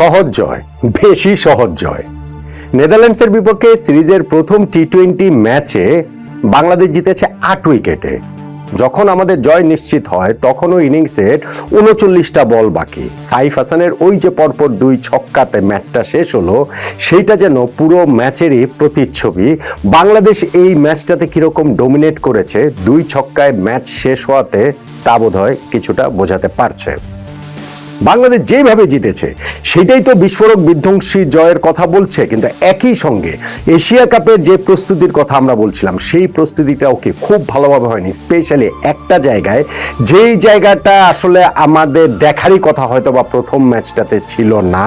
সহজ জয়, বেশি সহজ জয়। নেদারল্যান্ডসের বিপক্ষে সিরিজের প্রথম টি-20 ম্যাচে বাংলাদেশ জিতেছে 8 উইকেটে। যখন আমাদের জয় নিশ্চিত হয় তখনও ইনিংসের 39টা বল বাকি। সাইফ হাসানের ওই যে পরপর 2 ছক্কাতে ম্যাচটা শেষ হলো, সেইটা যেন পুরো ম্যাচেরই প্রতিচ্ছবি। বাংলাদেশ এই ম্যাচটাতে কিরকম ডোমিনেট করেছে 2 ছক্কায় ম্যাচ শেষ হওয়াতে তা বোধহয় কিছুটা বোঝাতে পারছে। বাংলাদেশ যেভাবে জিতেছে সেটাই তো বিস্ফোরক বিধ্বংসী জয়ের কথা বলছে, কিন্তু একই সঙ্গে এশিয়া কাপের যে প্রস্তুতির কথা আমরা বলছিলাম সেই প্রস্তুতিটাও কি খুব ভালোভাবে হয়নি। স্পেশালি একটা জায়গায়, যেই জায়গাটা আসলে আমাদের দেখারই কথা হয়তো বা প্রথম ম্যাচটাতে ছিল না,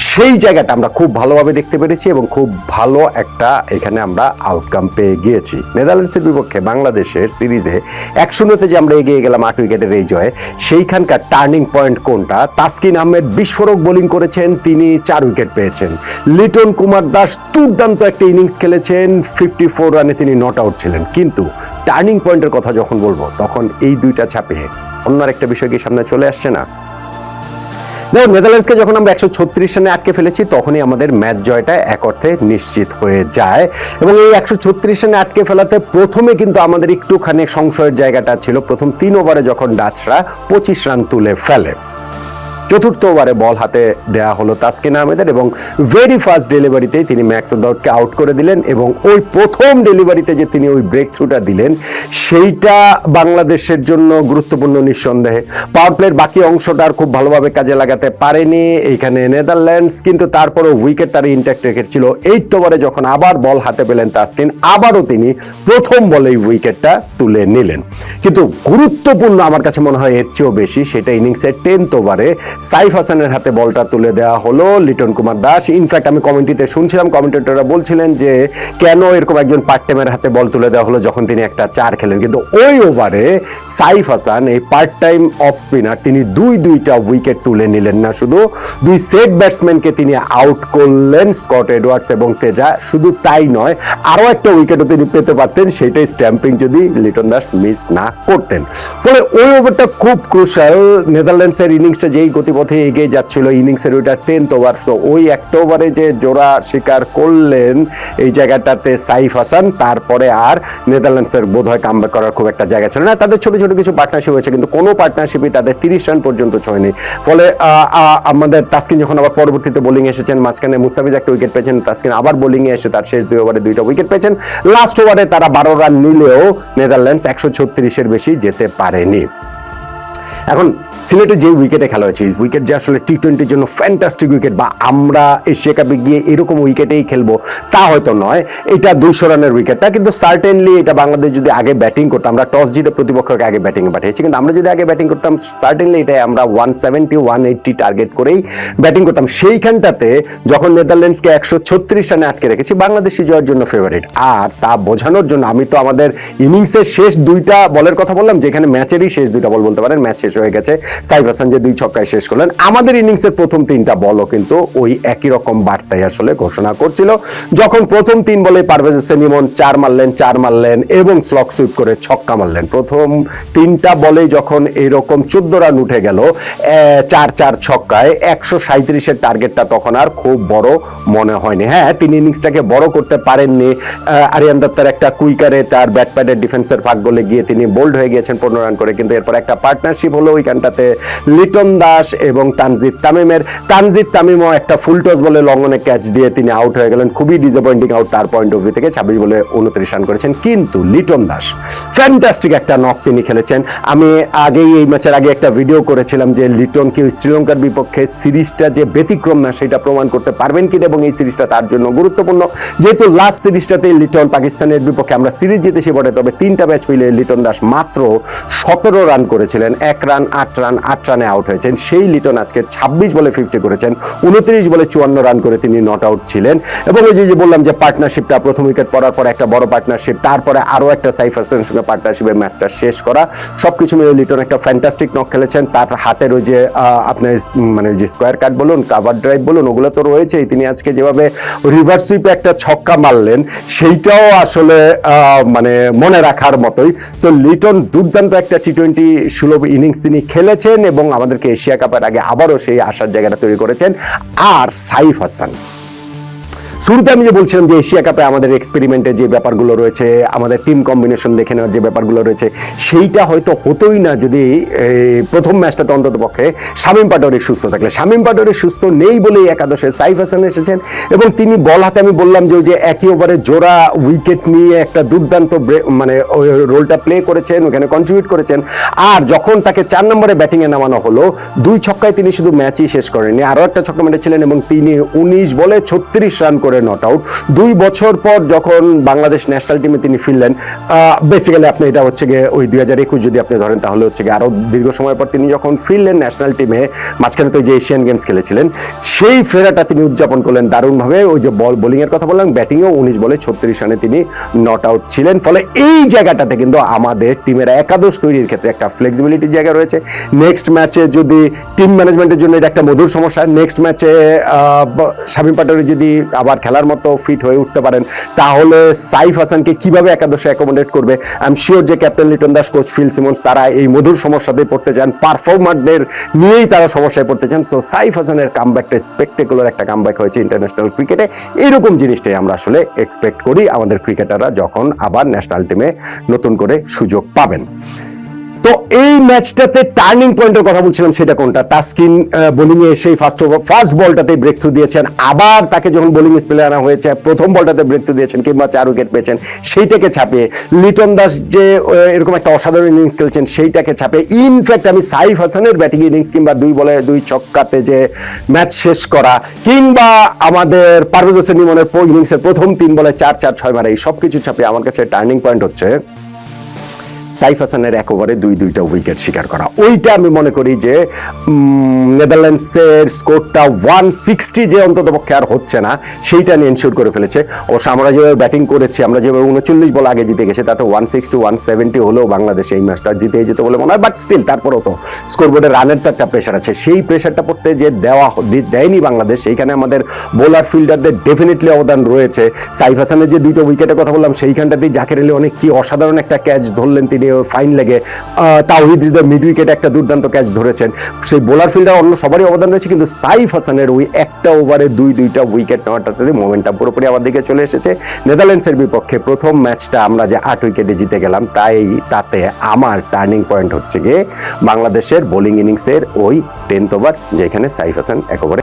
সেই জায়গাটা আমরা খুব ভালোভাবে দেখতে পেরেছি এবং খুব ভালো একটা এখানে আমরা আউটকাম পেয়ে গিয়েছি। নেদারল্যান্ডসের বিপক্ষে বাংলাদেশের সিরিজে 1-0-তে যে আমরা এগিয়ে গেলাম 8 উইকেটের এই জয়ে, সেইখানকার টার্নিং পয়েন্ট কোনটা? তাসকিন আহমেদ বিস্ফোরক বোলিং করেছেন, তিনি 4 উইকেট পেয়েছেন। লিটন কুমার দাস দুর্দান্ত একটা ইনিংস খেলেছেন, 54 রানে তিনি নট আউট ছিলেন। কিন্তু টার্নিং পয়েন্টের কথা যখন বলবো তখন এই দুইটা ছাপিয়ে অন্য একটা বিষয় কি সামনে চলে আসছে না? দেখুন, নেদারল্যান্ডসকে যখন আমরা 136 রানে আটকে ফেলেছি তখনই আমাদের ম্যাচ জয়টা এক অর্থে নিশ্চিত হয়ে যায়। এবং এই 136 রানে আটকে ফেলাতে প্রথমে কিন্তু আমাদের একটুখানি সংশয়ের জায়গাটা ছিল প্রথম 3 ওভারে যখন ডাচরা 25 রান তুলে ফেলে। চতুর্থ ওভারে বল হাতে দেয়া হলো তাসকিন আহমেদের এবং ভেরি ফার্স্ট ডেলিভারিতেই তিনি ম্যাক্স ওডাউডকে আউট করে দিলেন। এবং ওই প্রথম ডেলিভারিতে যে তিনি ওই ব্রেক থ্রুটা দিলেন সেইটা বাংলাদেশের জন্য গুরুত্বপূর্ণ নিঃসন্দেহে। পাওয়ার প্লের বাকি অংশটা আর খুব ভালোভাবে কাজে লাগাতে পারেনি এইখানে নেদারল্যান্ডস, কিন্তু তারপরও উইকেট তার ইন্ট্যাক্ট রেখেছিল। 8 ওভারে যখন আবার বল হাতে পেলেন তাসকিন, আবারও তিনি প্রথম বলেই উইকেটটা তুলে নিলেন। কিন্তু গুরুত্বপূর্ণ আমার কাছে মনে হয় এর চেয়েও বেশি, সেটা ইনিংসের 10th ওভারে সাইফ হাসানের হাতে বলটা তুলে দেওয়া হলো লিটন কুমার দাস। ইনফ্যাক্ট আমি কমেন্ট্রিতে শুনছিলাম, কমেন্টেটররা বলছিলেন যে কেন এরকম একজন পার্ট টাইমের হাতে বল তুলে দেওয়া হলো যখন তিনি একটা 4 খেলেন। কিন্তু ওই ওভারে সাইফ হাসান, এই পার্ট টাইম অফ স্পিনার, তিনি দুইটা উইকেট তুলে নিলেন না, শুধু 2 সেট ব্যাটসম্যানকে তিনি আউট করলেন, স্কট এডওয়ার্ডস এবং তেজা। শুধু তাই নয়, আরো একটা উইকেটও তিনি পেতে পারতেন, সেইটাই স্ট্যাম্পিং যদি লিটন দাস মিস না করতেন। ফলে ওই ওভারটা খুব ক্রুশাল। নেদারল্যান্ডসের ইনিংসটা যেই গতিপথে এগিয়ে যাচ্ছিল, ইনিংসের ওইটা 10th ওভার, সো ওই একটা ওভারে যে জোড়া শিকার করলেন এই জায়গাটাতে সাইফ হাসান, তারপরে আর নেদারল্যান্ডসের বোধহয় কামব্যাক করার খুব একটা জায়গা ছিল না। তাদের ছোট ছোট কিছু পার্টনারশিপ হয়েছে কিন্তু কোনো পার্টনারশিপই তাদের 30 রান পর্যন্ত ছয়নি। ফলে আমাদের তাসকিন যখন আবার পরবর্তীতে বোলিং এসেছেন, মাঝখানে মুস্তাফিজ একটা উইকেট পেয়েছেন, তাসকিন আবার বোলিং এ এসে তার শেষ 2 ওভারে 2টা উইকেট পেয়েছেন। লাস্ট ওভারে তারা 12 রান নিলেও নেদারল্যান্ডস 136-এর বেশি যেতে পারেনি। এখন সিলেটে যে উইকেটে খেলা হয়েছে, উইকেট যে আসলে টি-20-র জন্য ফ্যান্টাস্টিক উইকেট, বা আমরা এশিয়া কাপে গিয়ে এরকম উইকেটেই খেলবো তা হয়তো নয়, এটা 200 রানের উইকেটটা। কিন্তু সার্টেনলি এটা বাংলাদেশ যদি আগে ব্যাটিং করতাম, আমরা টস জিতে প্রতিপক্ষকে আগে ব্যাটিং পাঠিয়েছি, কিন্তু আমরা যদি আগে ব্যাটিং করতাম সার্টেনলি এটা আমরা 170-180 টার্গেট করেই ব্যাটিং করতাম। সেইখানটাতে যখন নেদারল্যান্ডসকে 136 রানে আটকে রেখেছি, বাংলাদেশি জয়ের জন্য ফেভারিট। আর তা বোঝানোর জন্য আমি তো আমাদের ইনিংসের শেষ 2টা বলের কথা বললাম, যেখানে ম্যাচেরই শেষ 2টা বল বলতে পারেন, ম্যাচ শেষ হয়ে গেছে, সাইফ হাসান যে 2 ছক্কায় শেষ করলেন। আমাদের ইনিংসের প্রথম 3টা বলও কিন্তু ওই একই রকম বার্তাই আসলে ঘোষণা করছিল। যখন প্রথম 3 বলে পারভেজ হোসেন ইমন 4 মারলেন এবং স্লগ সুইপ করে ছক্কা মারলেন, প্রথম 3টা বলে যখন এরকম 14 রান উঠে গেল 4 ছক্কায়, 137-এর টার্গেটটা তখন আর খুব বড় মনে হয়নি। হ্যাঁ, তিনি ইনিংসটাকে বড় করতে পারেননি। আরিয়ান দত্তার একটা কুইকারে তার ব্যাট প্যাডের ডিফেন্সের ফাঁক গলে গিয়ে তিনি বোল্ড হয়ে গিয়েছেন 15 রান করে। কিন্তু এরপর একটা পার্টনারশিপ হলো ওইখানটাতে লিটন দাস এবং তানজিদ তামিমও একটা ফুল টস বলে লঙ্ঘনে ক্যাচ দিয়ে তিনি আউট হয়ে গেলেন। খুবই ডিসঅ্যাপয়েন্টিং আউট তার পয়েন্ট অফ ভিউ থেকে। 26 বলে 29 রান করেছেন। কিন্তু লিটন দাস ফ্যান্টাস্টিক একটা নক তিনি খেলেছেন। আমি আগেই এই ম্যাচের আগে একটা ভিডিও করেছিলাম যে লিটন কি শ্রীলঙ্কার বিপক্ষে সিরিজটা যে ব্যতিক্রম না সেটা প্রমাণ করতে পারবেন কিনা, এবং এই সিরিজটা তার জন্য গুরুত্বপূর্ণ। যেহেতু লাস্ট সিরিজটাতে লিটন পাকিস্তানের বিপক্ষে আমরা সিরিজ জিতেছি বটে, তবে 3টা ম্যাচ মিলে লিটন দাস মাত্র 17 রান করেছিলেন, 1 রান 8 রানে আউট হয়েছেন। সেই লিটন আজকে 26 বলে 50 করেছেন, 29 বলে 54 রান করে তিনি নট আউট ছিলেন। এবং ওই যে বললাম যে পার্টনারশিপটা, প্রথম উইকেট পড়ার পর একটা বড় পার্টনারশিপ, তারপরে আরো একটা সাইফ হাসানের সঙ্গে পার্টনারশিপে ম্যাচটা শেষ করা, সবকিছু মিলে লিটন একটা ফ্যান্টাস্টিক নক খেলেছেন। তার হাতের ওই যে আপনার মানে যে স্কোয়ার কাট বলুন, কাভার ড্রাইভ বলুন, ওগুলো তো রয়েছেই। তিনি আজকে যেভাবে রিভার্স সুইপে একটা ছক্কা মারলেন সেইটাও আসলে মানে মনে রাখার মতোই। সো লিটন দুর্দান্ত একটা টি-20 সুলভ ইনিংস তিনি খেলেছেন। ফেলেছেন এবং আমাদেরকে এশিয়া কাপের আগে আবারও সেই আশার জায়গাটা তৈরি করেছেন। আর সাইফ হাসান, শুরুতে আমি যে বলছিলাম যে এশিয়া কাপে আমাদের এক্সপেরিমেন্টের যে ব্যাপারগুলো রয়েছে, আমাদের টিম কম্বিনেশন দেখে নেওয়ার যে ব্যাপারগুলো রয়েছে, সেইটা হয়তো হতোই না যদি প্রথম ম্যাচটাতে অন্তত পক্ষে শামীম পাটোয়ারি সুস্থ থাকলে। শামীম পাটোয়ারি সুস্থ নেই বলেই একাদশে সাইফ হাসান এসেছেন এবং তিনি বল হাতে, আমি বললাম যে ওই যে একই ওভারে জোড়া উইকেট নিয়ে একটা দুর্দান্ত মানে ওই রোলটা প্লে করেছেন, ওখানে কন্ট্রিবিউট করেছেন। আর যখন তাকে 4 নম্বরে ব্যাটিংয়ে নামানো হলো, 2 ছক্কায় তিনি শুধু ম্যাচই শেষ করেননি, আরও একটা ছক্কা মেরেছিলেন এবং তিনি 19 বলে 36 রান করে নট আউট। 2 বছর পর যখন বাংলাদেশ ন্যাশনাল টিমে তিনি ফিরলেন, বেসিক্যালি আপনি এটা হচ্ছে গিয়ে ওই 2021 যদি আপনি ধরেন, তাহলে হচ্ছে গিয়ে আরো দীর্ঘ সময় পর তিনি যখন ফিরলেন ন্যাশনাল টিমে, মাঝখানে তো যে এশিয়ান গেমস খেলেছিলেন, সেই ফেরাটা তিনি উদযাপন করলেন দারুণভাবে। ওই যে বোলিং এর কথা বললাম, ব্যাটিংয়েও 19 বলে 36 রানে তিনি নট আউট ছিলেন। ফলে এই জায়গাটাতে কিন্তু আমাদের টিমের একাদশ তৈরির ক্ষেত্রে একটা ফ্লেক্সিবিলিটির জায়গা রয়েছে। নেক্সট ম্যাচে যদি টিম ম্যানেজমেন্টের জন্য এটা একটা মধুর সমস্যা, নেক্সট ম্যাচে শামীম পাটোয়ারি যদি আবার খেলার মতো ফিট হয়ে উঠতে পারেন, তাহলে সাইফ হাসানকে কিভাবে একাদশে অ্যাকোমোডেট করবে। আই এম শিওর যে captain Liton Das, coach Phil Simmons, তারা এই মধুর সমস্যাতে পড়তে চান, পারফর্মারদের নিয়েই তারা সমস্যায় পড়তে চান। সো সাইফ হাসানের কামব্যাকটা স্পেকটেকুলার একটা কামব্যাক হয়েছে ইন্টারন্যাশনাল ক্রিকেটে। এইরকম জিনিসটাই আমরা আসলে এক্সপেক্ট করি আমাদের ক্রিকেটাররা যখন আবার ন্যাশনাল টিমে নতুন করে সুযোগ পাবেন। তো এই ম্যাচটাতে টার্নিং পয়েন্টের কথা বলছিলাম, সেটা কোনটা? তাসকিন বোলিং এ সেই ফার্স্ট বলটাতে ব্রেক থ্রু দিয়েছেন, আবার তাকে যখন বোলিং স্পেলে আনা হয়েছে প্রথম বলটাতে ব্রেক থ্রু দিয়েছেন কিংবা 4 উইকেট পেয়েছেন, সেইটাকে ছাপিয়ে লিটন দাস যে এরকম একটা অসাধারণ ইনিংস খেলছেন সেইটাকে ছাপিয়ে, ইনফ্যাক্ট আমি সাইফ হাসানের ব্যাটিং ইনিংস কিংবা 2 বলে 2 ছক্কাতে যে ম্যাচ শেষ করা, কিংবা আমাদের পারভেজ হোসেন ইমনের ইনিংসের প্রথম 3 বলে 4-4-6 মারা, এই সবকিছু ছাপিয়ে আমার কাছে টার্নিং পয়েন্ট হচ্ছে সাইফ হাসানের 1 ওভারে 2টা উইকেট শিকার করা। ওইটা আমি মনে করি যে নেদারল্যান্ডসের স্কোরটা 160 যে অন্তত পক্ষে আর হচ্ছে না, সেইটা নিয়ে এনশিওর করে ফেলেছে। অবশ্য আমরা যেভাবে ব্যাটিং করেছি, আমরা যেভাবে 39 বল আগে জিতে গেছে, তাতে 160-170 হলেও বাংলাদেশ এই ম্যাচটা জিতে যেত বলে মনে হয়। বাট স্টিল তারপরেও তো স্কোরবোর্ডে রানের তো একটা প্রেশার আছে, সেই প্রেশারটা পড়তে যে দেয়নি বাংলাদেশ, সেইখানে আমাদের বোলার ফিল্ডারদের ডেফিনেটলি অবদান রয়েছে। সাইফ হাসানের যে 2টা উইকেটের কথা বললাম, সেইখানটাতেই জাকের আলী অনেক কি অসাধারণ একটা ক্যাচ ধরলেন তিনি ফাইন লেগে। তাওহিদ হৃদয় মিড উইকেট একটা দুর্দান্ত ক্যাচ ধরেছেন। সেই বোলার ফিল্ডার অন্য সবারই অবদান রয়েছে, কিন্তু সাইফ হাসানের ওই একটা ওভারে 2টা উইকেট নেওয়াটাতে মোমেন্টাম পুরোপুরি আমার দিকে চলে এসেছে। নেদারল্যান্ডসের বিপক্ষে প্রথম ম্যাচটা আমরা যে 8 উইকেটে জিতে গেলাম, তাতে আমার টার্নিং পয়েন্ট হচ্ছে গিয়ে বাংলাদেশের বোলিং ইনিংসের ওই 10th ওভার, যেখানে সাইফ হাসান 1 ওভারে